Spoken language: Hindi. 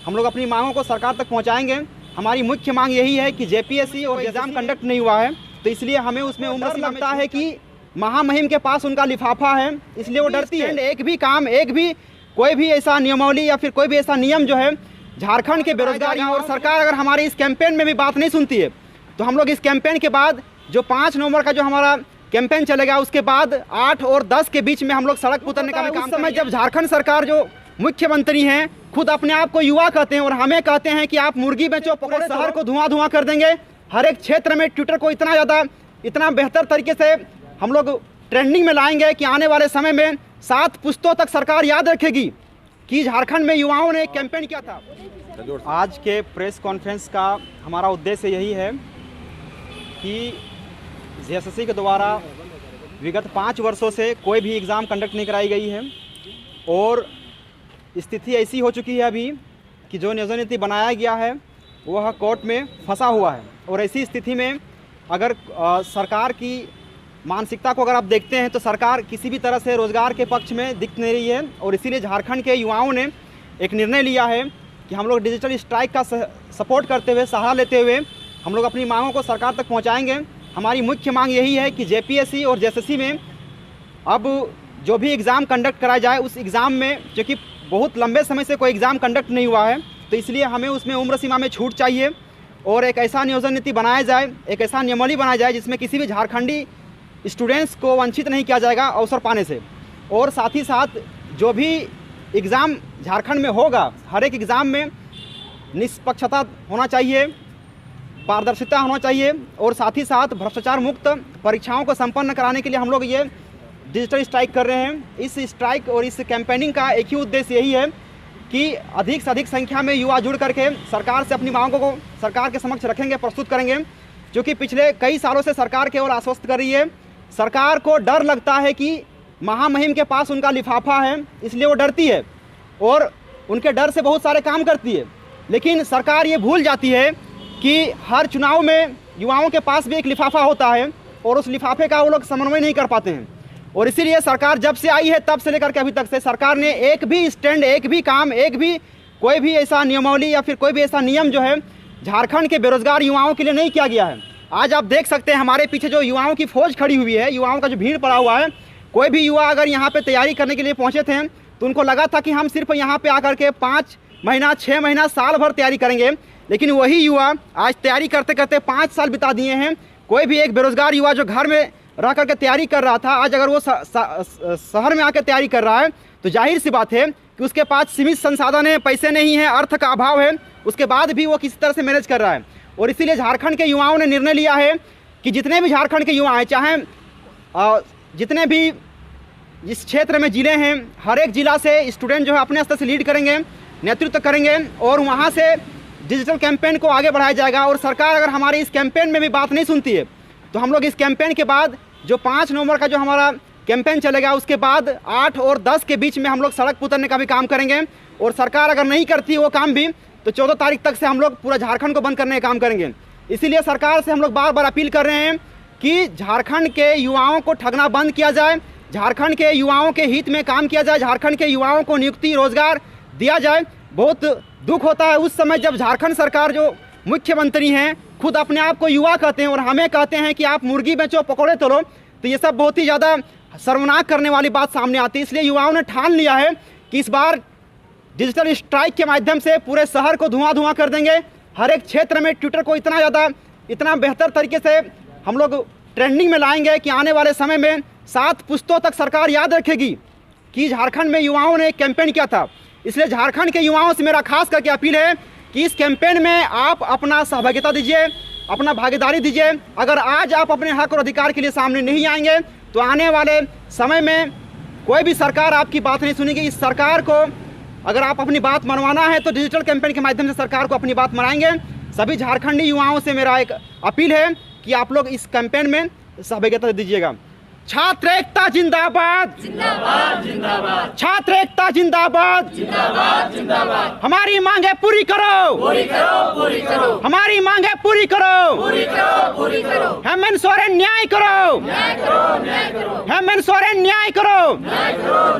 हम लोग अपनी मांगों को सरकार तक पहुंचाएंगे। हमारी मुख्य मांग यही है कि जेपीएससी और एग्ज़ाम कंडक्ट नहीं हुआ है, तो इसलिए हमें उसमें उम्र लगता है कि महामहिम के पास उनका लिफाफा है, इसलिए वो डरती है। एक भी काम, एक भी कोई भी ऐसा नियमावली या फिर कोई भी ऐसा नियम जो है झारखंड के बेरोजगार और सरकार अगर हमारी इस कैंपेन में भी बात नहीं सुनती है, तो हम लोग इस कैंपेन के बाद जो 5 नवंबर का जो हमारा कैंपेन चलेगा, उसके बाद 8 और 10 के बीच में हम लोग सड़क पर उतरने का भी काम। उस समय जब झारखंड सरकार जो मुख्यमंत्री हैं खुद अपने आप को युवा कहते हैं और हमें कहते हैं कि आप मुर्गी बेचो, पूरे शहर को धुआं कर देंगे, हर एक क्षेत्र में ट्विटर को इतना बेहतर तरीके से हम लोग ट्रेंडिंग में लाएंगे कि आने वाले समय में 7 पुश्तों तक सरकार याद रखेगी कि झारखंड में युवाओं ने कैंपेन किया था। आज के प्रेस कॉन्फ्रेंस का हमारा उद्देश्य यही है कि जेएसएससी के द्वारा विगत 5 वर्षों से कोई भी एग्ज़ाम कंडक्ट नहीं कराई गई है और स्थिति ऐसी हो चुकी है अभी कि जो नियोजन नीति बनाया गया है वह कोर्ट में फंसा हुआ है। और ऐसी स्थिति में अगर सरकार की मानसिकता को अगर आप देखते हैं तो सरकार किसी भी तरह से रोज़गार के पक्ष में दिख नहीं रही है और इसीलिए झारखंड के युवाओं ने एक निर्णय लिया है कि हम लोग डिजिटल स्ट्राइक का सपोर्ट करते हुए, सहारा लेते हुए हम लोग अपनी मांगों को सरकार तक पहुंचाएंगे। हमारी मुख्य मांग यही है कि जेपीएससी और जेएसएससी में अब जो भी एग्ज़ाम कंडक्ट कराया जाए, उस एग्ज़ाम में क्योंकि बहुत लंबे समय से कोई एग्ज़ाम कंडक्ट नहीं हुआ है, तो इसलिए हमें उसमें उम्र सीमा में छूट चाहिए और एक ऐसा नियोजन नीति बनाया जाए, एक ऐसा नियमावली बनाया जाए जिसमें किसी भी झारखंडी स्टूडेंट्स को वंचित नहीं किया जाएगा अवसर पाने से। और साथ ही साथ जो भी एग्ज़ाम झारखंड में होगा, हर एक एग्ज़ाम में निष्पक्षता होना चाहिए, पारदर्शिता होना चाहिए और साथ ही साथ भ्रष्टाचार मुक्त परीक्षाओं को संपन्न कराने के लिए हम लोग ये डिजिटल स्ट्राइक कर रहे हैं। इस स्ट्राइक और इस कैंपेनिंग का एक ही उद्देश्य यही है कि अधिक से अधिक संख्या में युवा जुड़ करके सरकार से अपनी मांगों को सरकार के समक्ष रखेंगे, प्रस्तुत करेंगे। क्योंकि पिछले कई सालों से सरकार केवल आश्वस्त कर रही है, सरकार को डर लगता है कि महामहिम के पास उनका लिफाफा है, इसलिए वो डरती है और उनके डर से बहुत सारे काम करती है। लेकिन सरकार ये भूल जाती है कि हर चुनाव में युवाओं के पास भी एक लिफाफा होता है और उस लिफाफे का वो लोग समन्वय नहीं कर पाते हैं। और इसीलिए सरकार जब से आई है तब से लेकर के अभी तक से सरकार ने एक भी स्टैंड, एक भी काम, एक भी कोई भी ऐसा नियमावली या फिर कोई भी ऐसा नियम जो है झारखंड के बेरोजगार युवाओं के लिए नहीं किया गया है। आज आप देख सकते हैं हमारे पीछे जो युवाओं की फौज खड़ी हुई है, युवाओं का जो भीड़ पड़ा हुआ है। कोई भी युवा अगर यहाँ पे तैयारी करने के लिए पहुँचे थे तो उनको लगा था कि हम सिर्फ यहाँ पे आकर के 5 महीना, 6 महीना, साल भर तैयारी करेंगे, लेकिन वही युवा आज तैयारी करते करते 5 साल बिता दिए हैं। कोई भी एक बेरोजगार युवा जो घर में रह करके तैयारी कर रहा था, आज अगर वो शहर में आकर तैयारी कर रहा है तो जाहिर सी बात है कि उसके पास सीमित संसाधन है, पैसे नहीं है, अर्थ का अभाव है, उसके बाद भी वो किसी तरह से मैनेज कर रहा है। और इसीलिए झारखंड के युवाओं ने निर्णय लिया है कि जितने भी झारखंड के युवा हैं, चाहे जितने भी इस क्षेत्र में ज़िले हैं, हर एक ज़िला से स्टूडेंट जो है अपने स्तर से लीड करेंगे, नेतृत्व करेंगे और वहाँ से डिजिटल कैंपेन को आगे बढ़ाया जाएगा। और सरकार अगर हमारी इस कैंपेन में भी बात नहीं सुनती है, तो हम लोग इस कैंपेन के बाद जो 5 नवंबर का जो हमारा कैंपेन चलेगा, उसके बाद 8 और 10 के बीच में हम लोग सड़क पर उतरने का भी काम करेंगे। और सरकार अगर नहीं करती वो काम भी, तो 14 तारीख तक से हम लोग पूरा झारखंड को बंद करने का काम करेंगे। इसीलिए सरकार से हम लोग बार बार अपील कर रहे हैं कि झारखंड के युवाओं को ठगना बंद किया जाए, झारखंड के युवाओं के हित में काम किया जाए, झारखंड के युवाओं को नियुक्ति, रोजगार दिया जाए। बहुत दुख होता है उस समय जब झारखंड सरकार जो मुख्यमंत्री हैं खुद अपने आप को युवा कहते हैं और हमें कहते हैं कि आप मुर्गी बेचो, पकौड़े तलो, तो ये सब बहुत ही ज़्यादा शर्मनाक करने वाली बात सामने आती है। इसलिए युवाओं ने ठान लिया है कि इस बार डिजिटल स्ट्राइक के माध्यम से पूरे शहर को धुआं कर देंगे, हर एक क्षेत्र में ट्विटर को इतना बेहतर तरीके से हम लोग ट्रेंडिंग में लाएंगे कि आने वाले समय में 7 पुश्तों तक सरकार याद रखेगी कि झारखंड में युवाओं ने कैंपेन किया था। इसलिए झारखंड के युवाओं से मेरा खास करके अपील है कि इस कैंपेन में आप अपना सहभागिता दीजिए, अपना भागीदारी दीजिए। अगर आज आप अपने हक और अधिकार के लिए सामने नहीं आएंगे तो आने वाले समय में कोई भी सरकार आपकी बात नहीं सुनेगी। इस सरकार को अगर आप अपनी बात मनवाना है तो डिजिटल कैंपेन के माध्यम से सरकार को अपनी बात मनाएंगे। सभी झारखंडी युवाओं से मेरा एक अपील है कि आप लोग इस कैंपेन में सहभागिता दीजिएगा। छात्र एकता जिंदाबाद, जिंदाबाद जिंदाबाद, छात्र एकता जिंदाबाद, जिंदाबाद जिंदाबाद। हमारी मांगे पूरी करो, पूरी करो, पूरी करो, हमारी मांगे पूरी करो, पूरी करो, पूरी करो। हेमंत सोरेन न्याय करो, न्याय करो, न्याय करो, हेमंत सोरेन न्याय करो। न्याय करो।